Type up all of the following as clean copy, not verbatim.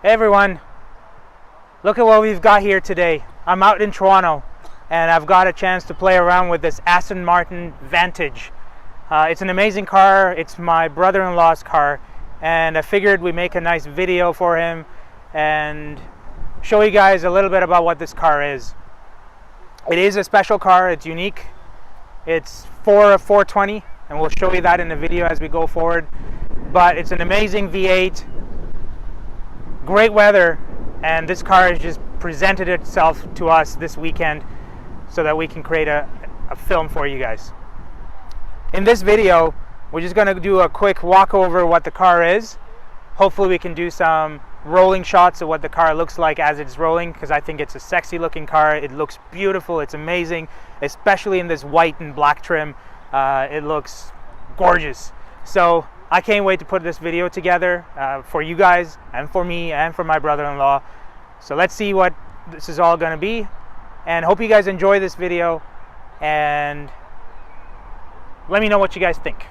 Hey everyone, look at what we've got here today. I'm out in Toronto and I've got a chance to play around with this Aston Martin Vantage. It's an amazing car. It's my brother-in-law's car, and I figured we'd make a nice video for him and show you guys a little bit about what this car is. It is a special car. It's unique. It's for a 420, and we'll show you that in the video as we go forward. But it's an amazing V8, great weather, and this car has just presented itself to us this weekend so that we can create a film for you guys. In this video, we're just going to do a quick walk over what the car is. Hopefully we can do some rolling shots of what the car looks like as it's rolling, because I think it's a sexy looking car. It looks beautiful. It's amazing, especially in this white and black trim. It looks gorgeous. So I can't wait to put this video together for you guys and for me and for my brother-in-law. So let's see what this is all going to be, and hope you guys enjoy this video, and let me know what you guys think.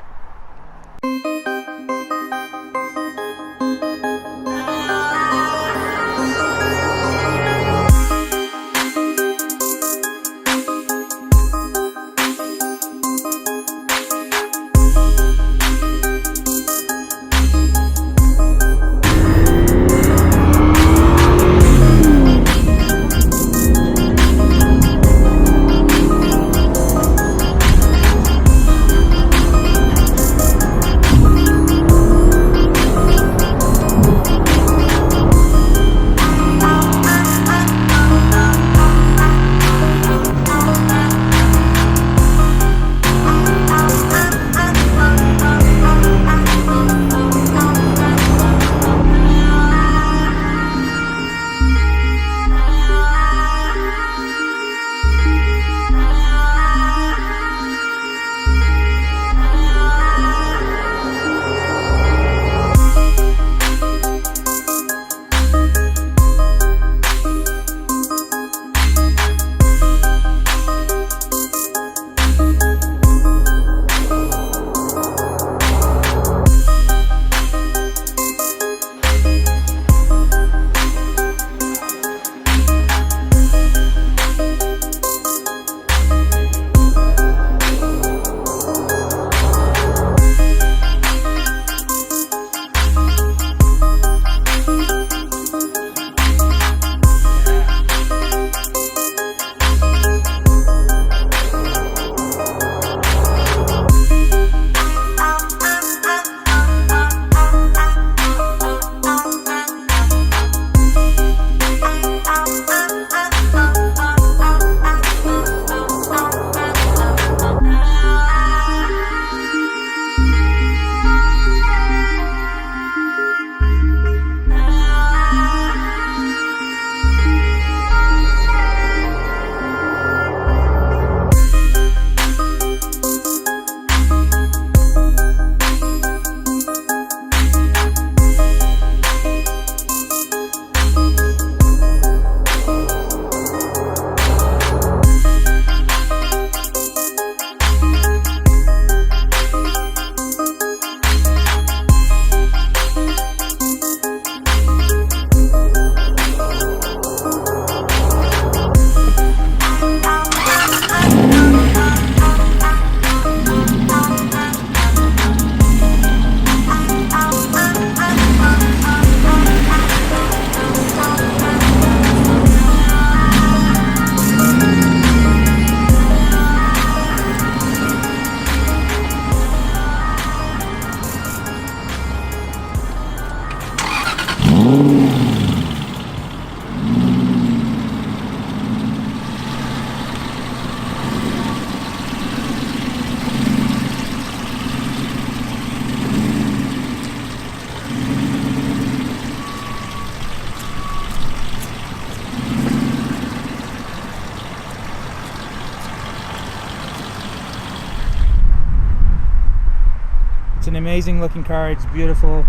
It's an amazing looking car. It's beautiful.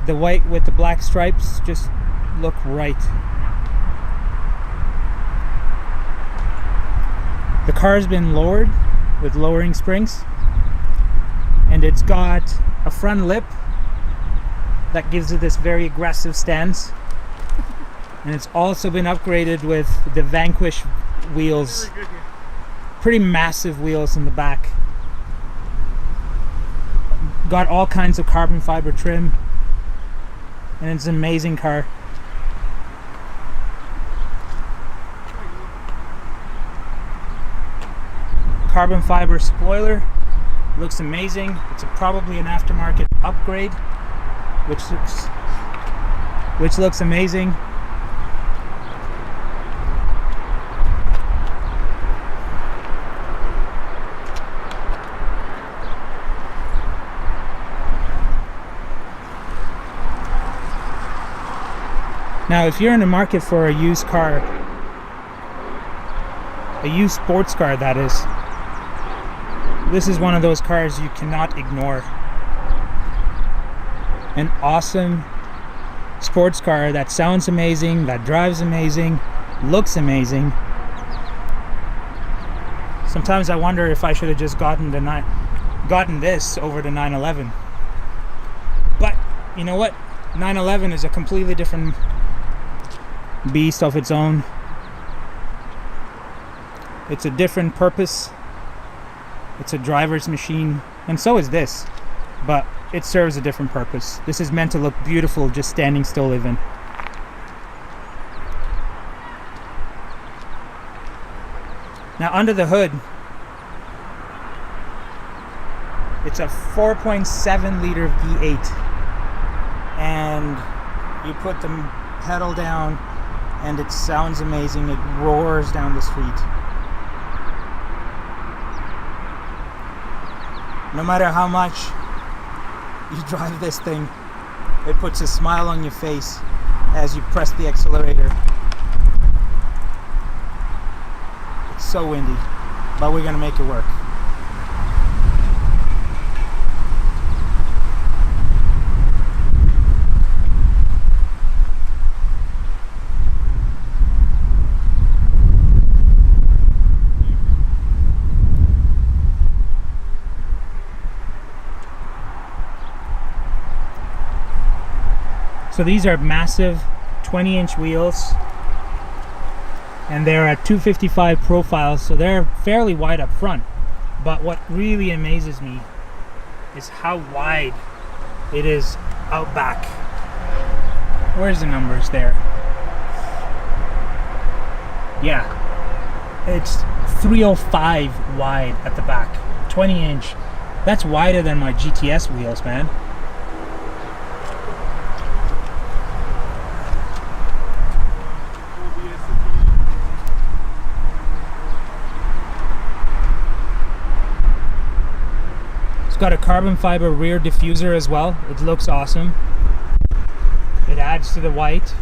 The white with the black stripes just look right. The car's been lowered with lowering springs, and it's got a front lip that gives it this very aggressive stance. And it's also been upgraded with the Vanquish wheels. Pretty massive wheels in the back. Got all kinds of carbon fiber trim. And it's an amazing car. Carbon fiber spoiler. Looks amazing. It's probably an aftermarket upgrade, which looks amazing. Now, if you're in the market for a used car, a used sports car that is, this is one of those cars you cannot ignore. An awesome sports car that sounds amazing, that drives amazing, looks amazing. Sometimes I wonder if I should have just gotten this over the 911. But you know what? 911 is a completely different beast of its own. It's a different purpose. It's a driver's machine, and so is this, but it serves a different purpose. This is meant to look beautiful just standing still even. Now under the hood, it's a 4.7 liter V8, and you put the pedal down and it sounds amazing. It roars down the street. No matter how much you drive this thing, it puts a smile on your face as you press the accelerator. It's so windy, but we're gonna make it work. So these are massive 20-inch wheels, and they're at 255 profiles, so they're fairly wide up front. But what really amazes me is how wide it is out back. Where's the numbers there? Yeah, it's 305 wide at the back, 20-inch. That's wider than my GTS wheels, man. Got a carbon fiber rear diffuser as well. It looks awesome. It adds to the white,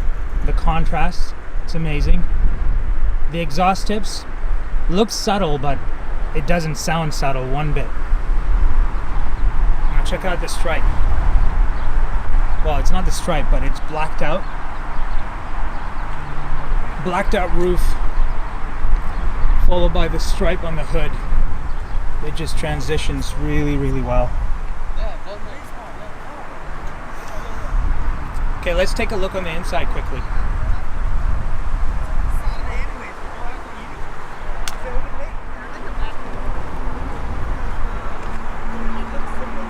the contrast. It's amazing. The exhaust tips looks subtle, but it doesn't sound subtle one bit. Now check out the stripe. Well, it's not the stripe, but it's blacked out. Blacked out roof, followed by the stripe on the hood. It just transitions really, really well. Okay, let's take a look on the inside quickly.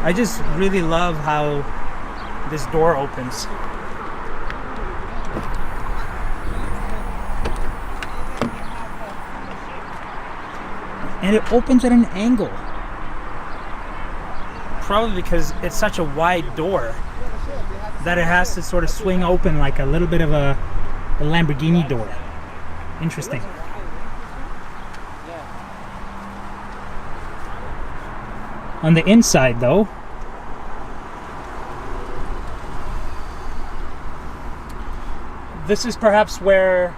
I just really love how this door opens. And it opens at an angle. Probably because it's such a wide door that it has to sort of swing open like a little bit of a Lamborghini door. Interesting. On the inside though, this is perhaps where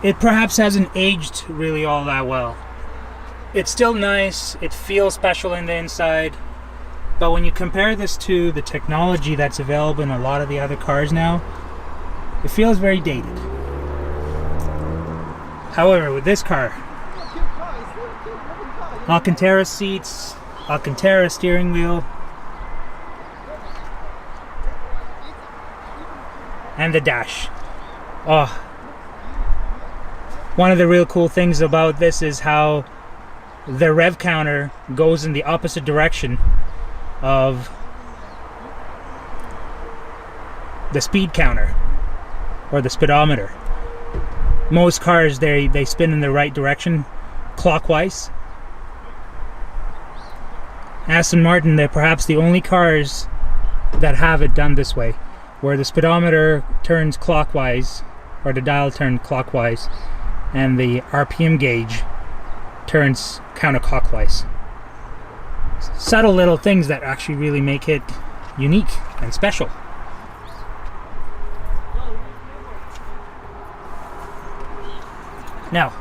it perhaps hasn't aged really all that well. It's still nice, it feels special in the inside, but when you compare this to the technology that's available in a lot of the other cars now, it feels very dated. However, with this car, Alcantara seats, Alcantara steering wheel, and the dash. Oh, one of the real cool things about this is how the rev counter goes in the opposite direction of the speed counter or the speedometer. Most cars, they spin in the right direction, clockwise. Aston Martin, they're perhaps the only cars that have it done this way, where the speedometer turns clockwise, or the dial turns clockwise, and the RPM gauge turns counterclockwise. Subtle little things that actually really make it unique and special. Now,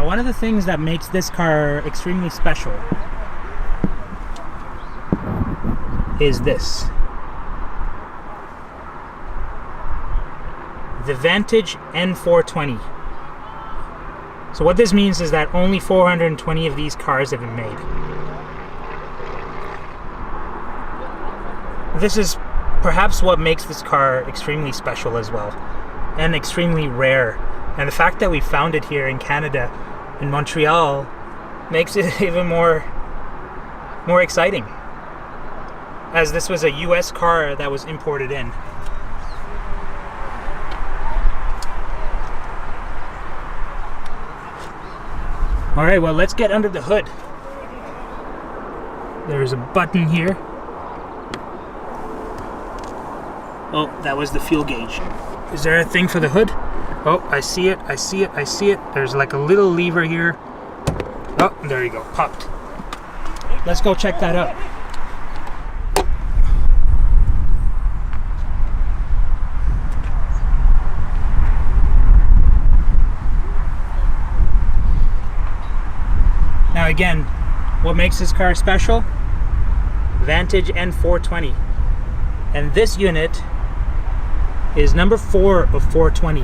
one of the things that makes this car extremely special is this. The Vantage N420. So what this means is that only 420 of these cars have been made. This is perhaps what makes this car extremely special as well, and extremely rare. And the fact that we found it here in Canada, in Montreal, makes it even more exciting, as this was a US car that was imported in. Alright, well, let's get under the hood. There's a button here. Oh, that was the fuel gauge. Is there a thing for the hood? Oh, I see it, I see it, I see it. There's like a little lever here. Oh, there you go, popped. Let's go check that out. Now again, what makes this car special? Vantage N420. And this unit is number 4 of 420.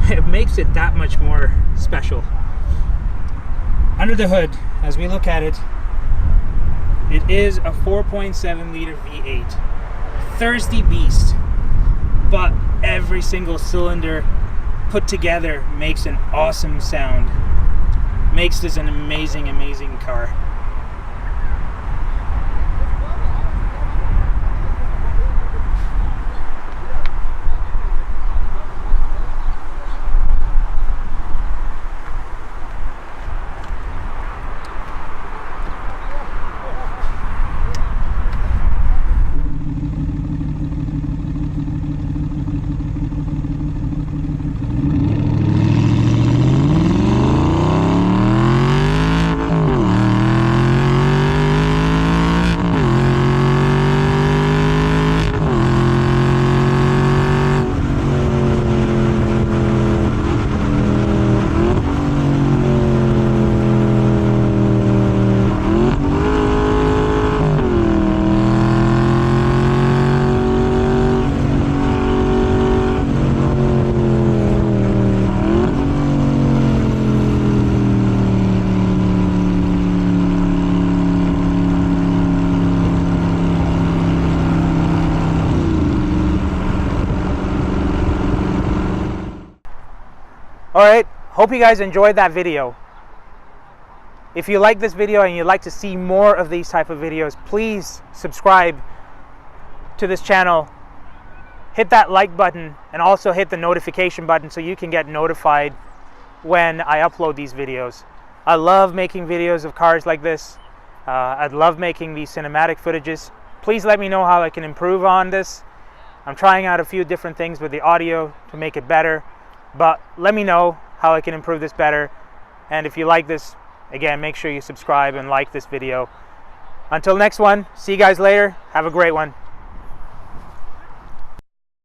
It makes it that much more special. Under the hood, as we look at it, it is a 4.7 liter V8. Thirsty beast, but every single cylinder put together makes an awesome sound. Makes this an amazing, amazing car. Alright, hope you guys enjoyed that video. If you like this video and you'd like to see more of these type of videos, please subscribe to this channel. Hit that like button and also hit the notification button so you can get notified when I upload these videos. I love making videos of cars like this. I love making these cinematic footages. Please let me know how I can improve on this. I'm trying out a few different things with the audio to make it better. But let me know how I can improve this better. And if you like this, again, make sure you subscribe and like this video. Until next one, see you guys later. Have a great one.